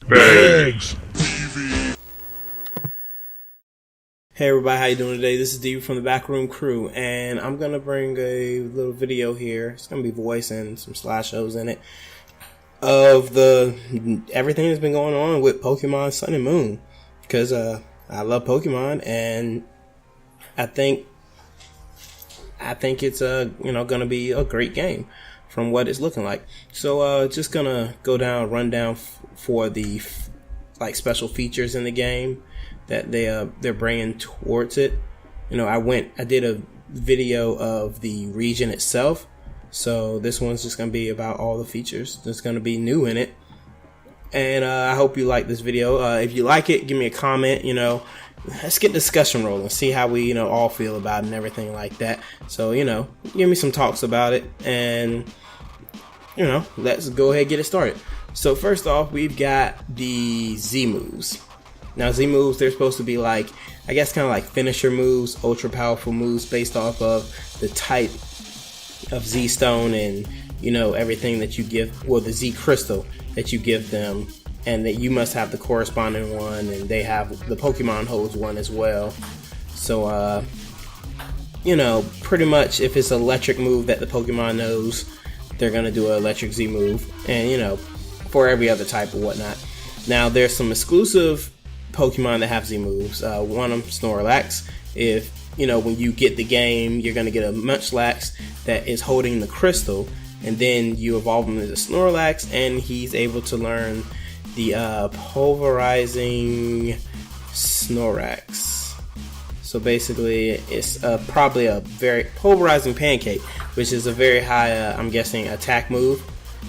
Bags. Hey everybody, how you doing today? This is Steve from the Backroom Crew, and I'm gonna bring a little video here. It's gonna be voice and some slideshows in it of everything that's been going on with Pokemon Sun and Moon, because I love Pokemon, and I think it's gonna be a great game from what it's looking like. So just gonna run down for the special features in the game that they're bringing towards it. I did a video of the region itself, so this one's just gonna be about all the features that's gonna be new in it. And I hope you like this video. If you like it, give me a comment. Let's get discussion rolling, see how we all feel about it and everything like that. So give me some talks about it, and let's go ahead and get it started. So first off, we've got the Z moves. Now Z moves, they're supposed to be kind of like finisher moves, ultra powerful moves based off of the type of Z stone and everything that you give, well, the Z crystal that you give them, and that you must have the corresponding one, and the Pokemon holds one as well. So pretty much if it's an electric move that the Pokemon knows, they're gonna do an electric Z move, and for every other type or whatnot. Now there's some exclusive Pokemon that have Z moves. One of them, Snorlax. If when you get the game, you're gonna get a Munchlax that is holding the crystal, and then you evolve him into Snorlax, and he's able to learn the pulverizing Snorlax. So basically, it's probably a very pulverizing pancake, which is a very high, I'm guessing, attack move.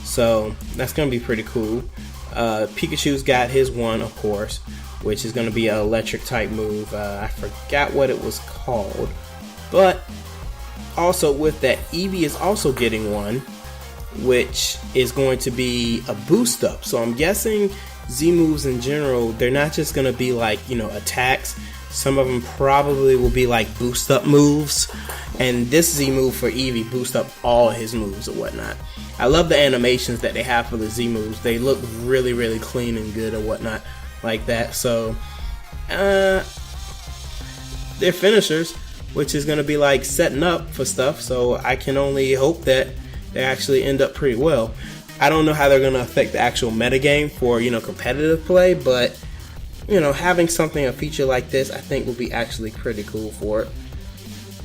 So that's gonna be pretty cool. Pikachu's got his one, of course, which is going to be an electric type move. I forgot what it was called, but also with that, Eevee is also getting one, which is going to be a boost up. So I'm guessing Z moves in general, they're not just going to be attacks. Some of them probably will be like boost up moves, and this Z move for Eevee boost up all his moves or whatnot. I love the animations that they have for the Z moves. They look really, really clean and good or whatnot like that. So they're finishers, which is going to be like setting up for stuff, so I can only hope that they actually end up pretty well. I don't know how they're going to affect the actual metagame for competitive play, but having a feature like this, I think will be actually pretty cool for it.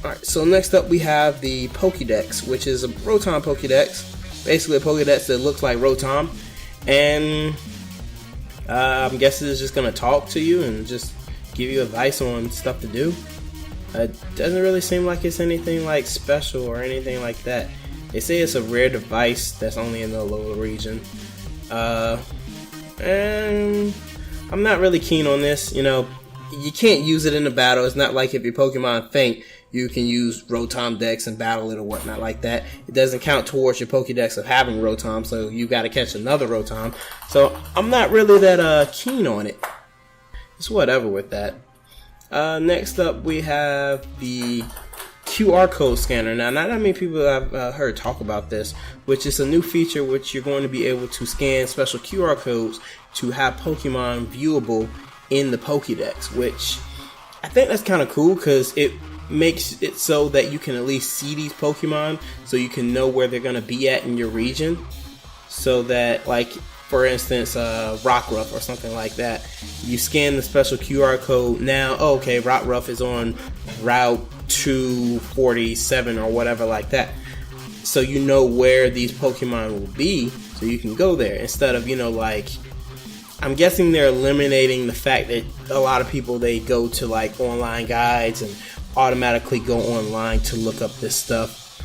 Alright, so next up we have the Pokédex, which is a Rotom Pokédex. Basically a Pokédex that looks like Rotom, and I'm guessing it's just going to talk to you and just give you advice on stuff to do. It doesn't really seem like it's anything special or anything like that. They say it's a rare device that's only in the lower region. And I'm not really keen on this. You can't use it in a battle. It's not like if your Pokemon faint, you can use Rotom Dex and battle it or whatnot like that. It doesn't count towards your Pokédex of having Rotom, so you got to catch another Rotom. So I'm not really that keen on it. It's whatever with that. Next up, we have the QR code scanner. Now, not that many people have heard talk about this, which is a new feature which you're going to be able to scan special QR codes to have Pokemon viewable in the Pokédex, which I think that's kind of cool because it makes it so that you can at least see these Pokemon, so you can know where they're going to be at in your region. So that, for instance, Rockruff or something like that, you scan the special QR code. Now, okay, Rockruff is on Route 247 or whatever like that. So you know where these Pokemon will be, so you can go there instead of, I'm guessing they're eliminating the fact that a lot of people, they go to online guides and automatically go online to look up this stuff.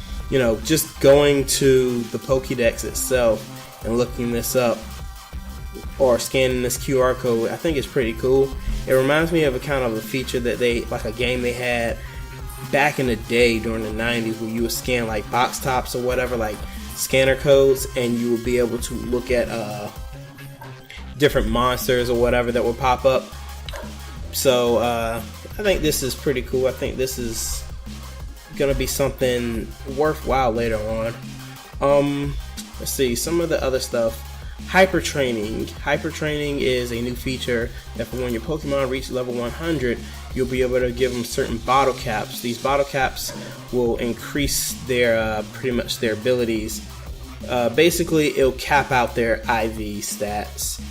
Just going to the Pokédex itself and looking this up or scanning this QR code, I think it's pretty cool. It reminds me of a kind of a feature that a game they had back in the day during the 90s, where you would scan box tops or whatever, scanner codes, and you would be able to look at different monsters or whatever that would pop up. So I think this is pretty cool. I think this is gonna be something worthwhile later on. Let's see some of the other stuff. hyper training. Hyper training is a new feature that for when your Pokemon reach level 100, you'll be able to give them certain bottle caps. These bottle caps will increase their pretty much their abilities. Basically, it'll cap out their IV stats,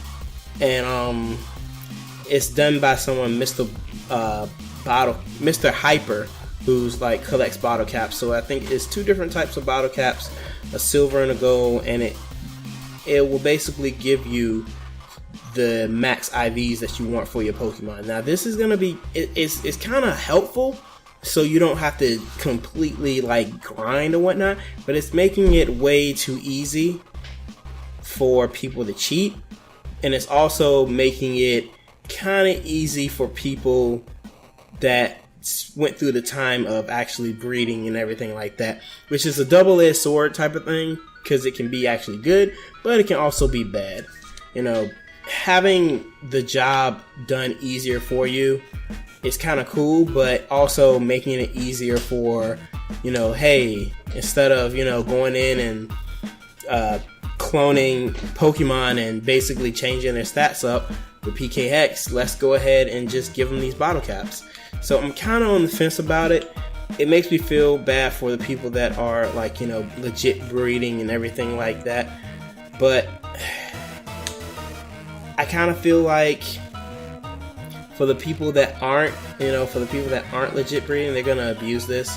and it's done by someone, Mr. Hyper, who's like collects bottle caps. So I think it's 2 different types of bottle caps, a silver and a gold, and it will basically give you the max IVs that you want for your Pokemon. Now this is gonna be it's kind of helpful, so you don't have to completely like grind or whatnot, but it's making it way too easy for people to cheat, and it's also making it kind of easy for people that went through the time of actually breeding and everything like that, which is a double-edged sword type of thing, because it can be actually good, but it can also be bad. You know, having the job done easier for you is kind of cool, but also making it easier for, you know, hey, instead of, you know, going in and cloning Pokemon and basically changing their stats up with PK Hex, let's go ahead and just give them these bottle caps. So I'm kind of on the fence about it. It makes me feel bad for the people that are like, you know, legit breeding and everything like that. But I kind of feel like for the people that aren't, you know, for the people that aren't legit breeding, they're going to abuse this.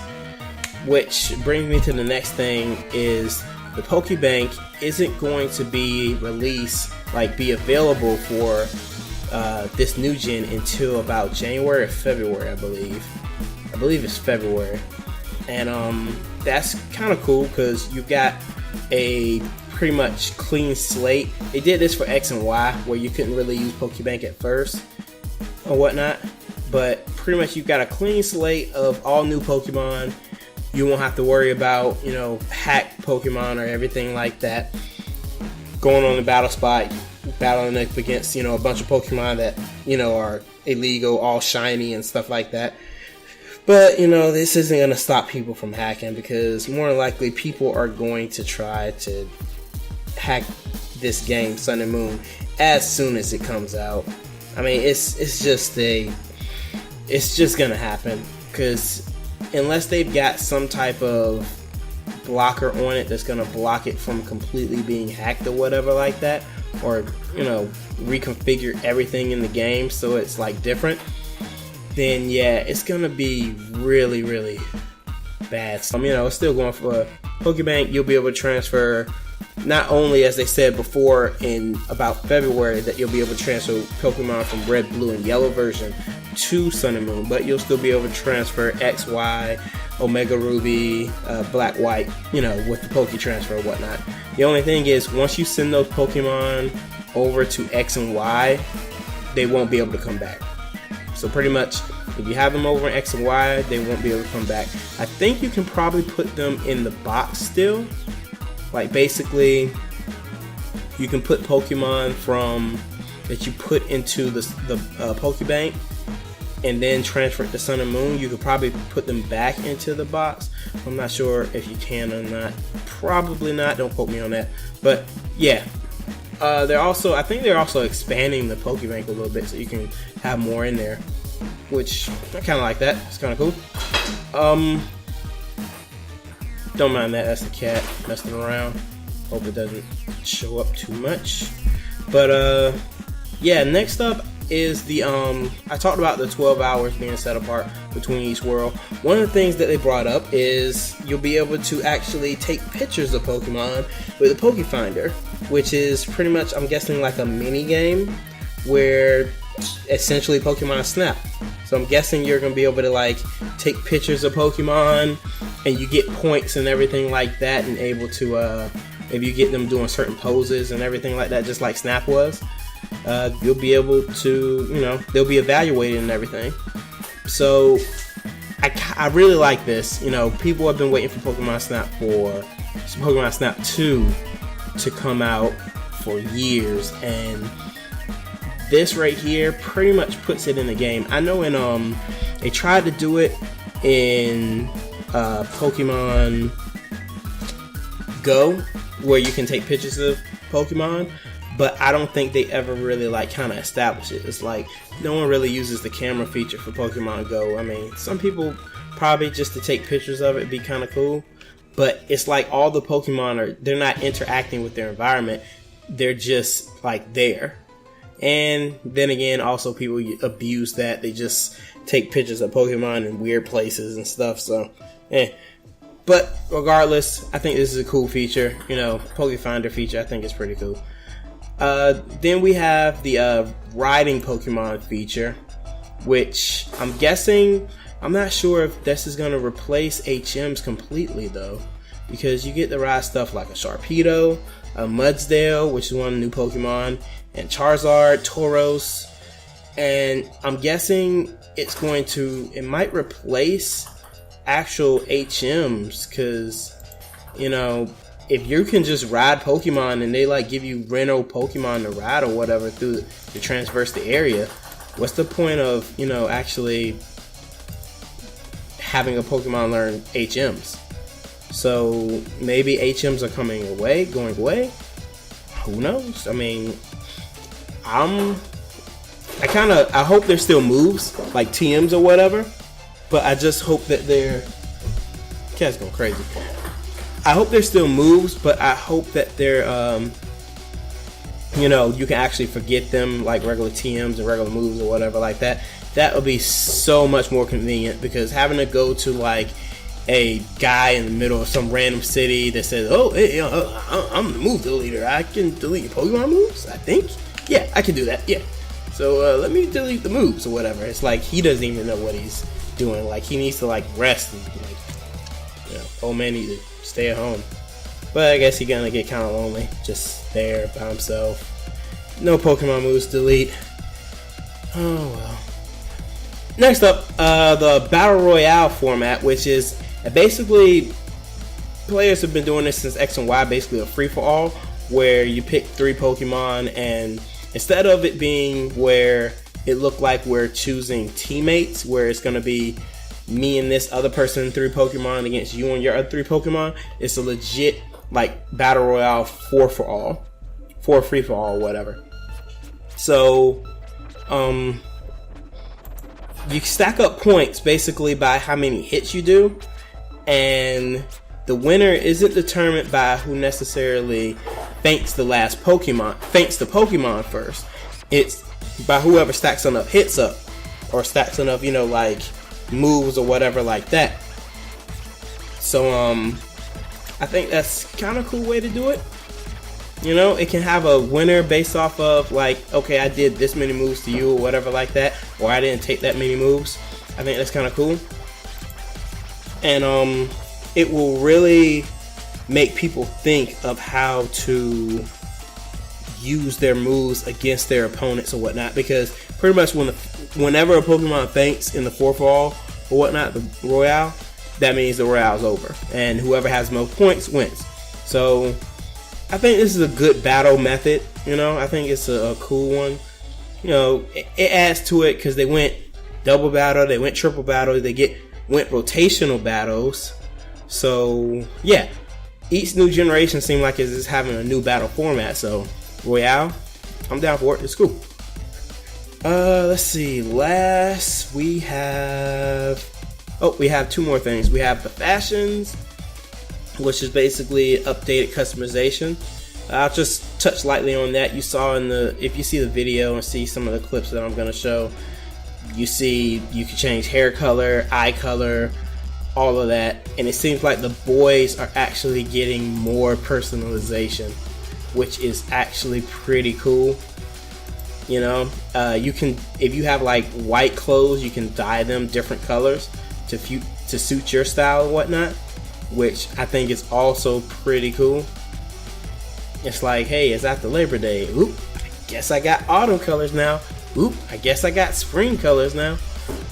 Which brings me to the next thing is the Pokebank isn't going to be released, like be available for this new gen until about January or February, I believe. I believe it's February. And that's kind of cool because you've got a pretty much clean slate. They did this for X and Y where you couldn't really use Pokebank at first or whatnot, but pretty much you've got a clean slate of all new Pokemon. You won't have to worry about, you know, hacked Pokemon or everything like that. Going on the battle spot, battling up against, you know, a bunch of Pokemon that, you know, are illegal, all shiny and stuff like that. But, you know, this isn't going to stop people from hacking, because more than likely people are going to try to hack this game, Sun and Moon, as soon as it comes out. I mean, it's just going to happen, because unless they've got some type of blocker on it that's going to block it from completely being hacked or whatever like that, or, you know, reconfigure everything in the game so it's like different, then yeah, it's gonna be really, really bad. So, you know, it's still going for Pokebank. You'll be able to transfer, not only as they said before in about February, that you'll be able to transfer Pokemon from Red, Blue, and Yellow version to Sun and Moon, but you'll still be able to transfer X, Y, Omega Ruby, Black, White, you know, with the Poke Transfer or whatnot. The only thing is, once you send those Pokemon over to X and Y, they won't be able to come back. So pretty much, if you have them over in X and Y, they won't be able to come back. I think you can probably put them in the box still. Like basically, you can put Pokemon from that you put into the Pokebank and then transfer it to Sun and Moon. You could probably put them back into the box. I'm not sure if you can or not. Probably not. Don't quote me on that. But yeah, I think they're also expanding the Pokebank a little bit so you can have more in there, which I kind of like that. It's kind of cool. Don't mind that. That's the cat messing around. Hope it doesn't show up too much. But yeah, next up is the I talked about the 12 hours being set apart between each world. One of the things that they brought up is you'll be able to actually take pictures of Pokemon with a Pokemon Finder, which is pretty much, I'm guessing, like a mini game where essentially Pokemon Snap. So I'm guessing you're gonna be able to like take pictures of Pokemon and you get points and everything like that, and able to if you get them doing certain poses and everything like that, just like Snap was, you'll be able to, you know, they'll be evaluated and everything. So I really like this. You know, people have been waiting for Pokemon Snap 2 to come out for years, and this right here pretty much puts it in the game. I know in they tried to do it in Pokemon Go, where you can take pictures of Pokemon, but I don't think they ever really like kind of establish it. It's like no one really uses the camera feature for Pokemon Go. I mean, some people probably just to take pictures of it, be kind of cool, but it's like all the Pokemon they're not interacting with their environment. They're just like there. And then again, also people abuse that. They just take pictures of Pokemon in weird places and stuff. So, But regardless, I think this is a cool feature. You know, Pokemon Finder feature, I think is pretty cool. Then we have the riding Pokemon feature, which I'm guessing, I'm not sure if this is going to replace HMs completely though, because you get to ride stuff like a Sharpedo, a Mudsdale, which is one of the new Pokemon, and Charizard, Tauros, and I'm guessing it might replace actual HMs, because, you know, if you can just ride Pokemon and they like give you rental Pokemon to ride or whatever to traverse the area, what's the point of, you know, actually having a Pokemon learn HMs? So maybe HMs are going away. Who knows? I mean, I hope there's still moves like TMs or whatever, but I just hope that cat's going crazy. I hope there's still moves, but I hope that they're you know, you can actually forget them like regular TMs and regular moves or whatever like that. That would be so much more convenient, because having to go to like a guy in the middle of some random city that says, oh, hey, I'm the move deleter, I can delete Pokemon moves, I think. Yeah, I can do that, yeah. So let me delete the moves or whatever. It's like he doesn't even know what he's doing. Like he needs to like rest and like, you know, old man needs to stay at home. But I guess he's gonna get kind of lonely, just there by himself. No Pokemon moves delete. Oh well. Next up, the Battle Royale format, which is basically, players have been doing this since X and Y, basically a free-for-all, where you pick 3 Pokemon, and instead of it being where it looked like we're choosing teammates, where it's going to be me and this other person 3 Pokemon against you and your other 3 Pokemon, it's a legit like Battle Royale 4-for-all, 4 free-for-all, whatever. So, you stack up points basically by how many hits you do, and the winner isn't determined by who necessarily faints the Pokemon first. It's by whoever stacks enough hits up, or stacks enough, you know, like moves or whatever like that. So I think that's kind of a cool way to do it. You know, it can have a winner based off of like, okay, I did this many moves to you or whatever like that, or I didn't take that many moves. I think that's kind of cool. And it will really make people think of how to use their moves against their opponents or whatnot, because pretty much whenever a Pokemon faints in the 4-for-all or whatnot, the Royale, that means the Royale's over, and whoever has the most points wins. So I think this is a good battle method. You know, I think it's a cool one. You know, it adds to it because they went double battle, they went triple battle, they went rotational battles. So yeah, each new generation seems like it's just having a new battle format. So Royale, I'm down for it. It's cool. Let's see. Last we have 2 more things. We have the fashions, which is basically updated customization. I'll just touch lightly on that. You saw if you see the video and see some of the clips that I'm going to show, you see you can change hair color, eye color, all of that. And it seems like the boys are actually getting more personalization, which is actually pretty cool. You know, you can, if you have like white clothes, you can dye them different colors to suit your style and whatnot, which I think is also pretty cool. It's like, hey, it's after Labor Day. Oop, I guess I got autumn colors now. Oop, I guess I got spring colors now.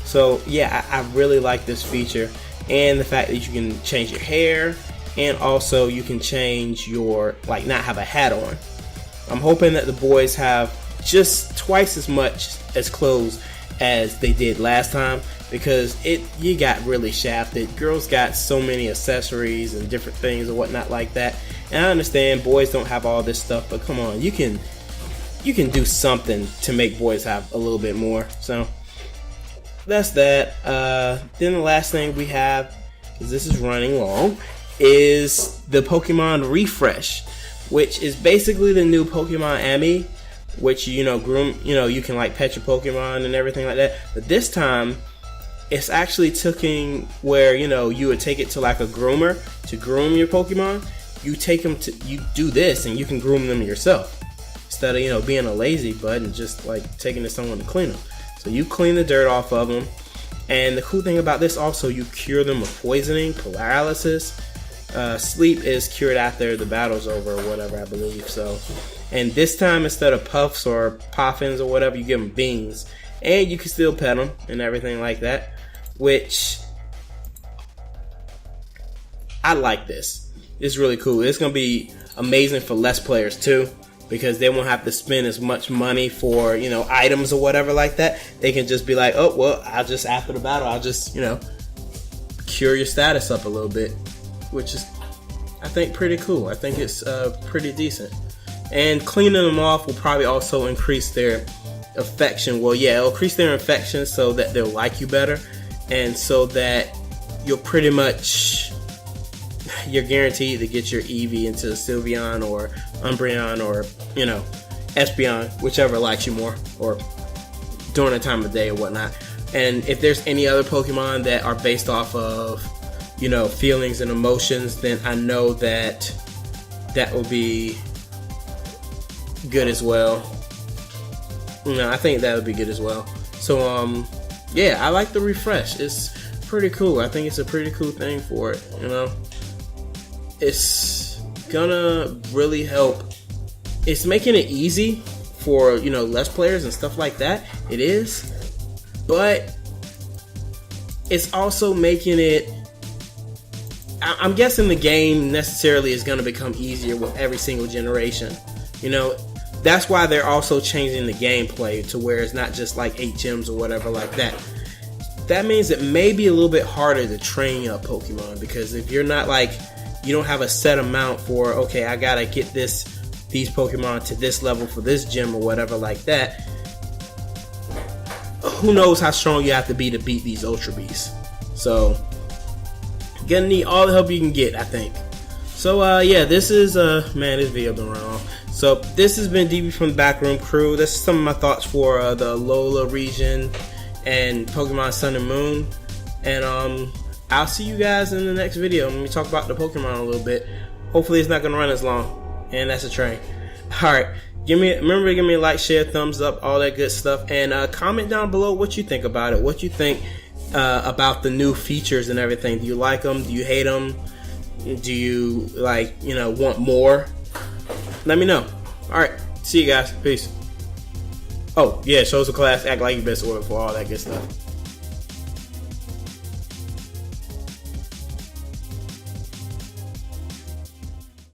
So yeah, I really like this feature, and the fact that you can change your hair, and also you can change your, like, not have a hat on. I'm hoping that the boys have just twice as much as clothes as they did last time, because you got really shafted. Girls got so many accessories and different things and whatnot like that. And I understand boys don't have all this stuff, but come on, you can you can do something to make boys have a little bit more. So that's that. Then the last thing we have, because this is running long, is the Pokemon Refresh, which is basically the new Pokemon Ami, which groom, you can like pet your Pokemon and everything like that. But this time, it's actually taking where you would take it to like a groomer to groom your Pokemon. You do this and you can groom them yourself instead of being a lazy bud and just like taking to someone to clean them. So you clean the dirt off of them, and the cool thing about this also, you cure them of poisoning, paralysis. Sleep is cured after the battle's over or whatever, I believe. So, and this time instead of puffs or poffins or whatever, you give them beans, and you can still pet them and everything like that. Which I like this. It's really cool. It's gonna be amazing for less players too, because they won't have to spend as much money for items or whatever like that. They can just be like, oh well, after the battle, I'll just cure your status up a little bit, which is, I think, pretty cool. I think it's pretty decent. And cleaning them off will probably also increase their affection. Well, yeah, it'll increase their affection so that they'll like you better, and so that you're guaranteed to get your Eevee into Sylveon or Umbreon or Espeon, whichever likes you more, or during the time of day or whatnot. And if there's any other Pokemon that are based off of feelings and emotions, then I know that will be good as well. I think that would be good as well. So yeah, I like the refresh. It's pretty cool. I think it's a pretty cool thing for it. It's gonna really help. It's making it easy for less players and stuff like that. It is, but it's also making it, I'm guessing the game necessarily is going to become easier with every single generation. That's why they're also changing the gameplay to where it's not just like 8 gyms or whatever like that. That means it may be a little bit harder to train up Pokemon, because if you're not you don't have a set amount for, okay, I gotta get these Pokemon to this level for this gym or whatever like that. Who knows how strong you have to be beat these Ultra Beasts. So you're gonna need all the help you can get, I think. So yeah, this is man, this video been running long. So this has been DB from the Backroom Crew. This is some of my thoughts for the Alola region and Pokemon Sun and Moon. And I'll see you guys in the next video when we talk about the Pokemon a little bit. Hopefully it's not gonna run as long. And that's a train. Alright. Remember to give me a like, share, thumbs up, all that good stuff. And comment down below what you think about it. What you think about the new features and everything. Do you like them? Do you hate them? Do you want more? Let me know. Alright. See you guys. Peace. Oh, yeah, shows the class, act like you best order for all that good stuff.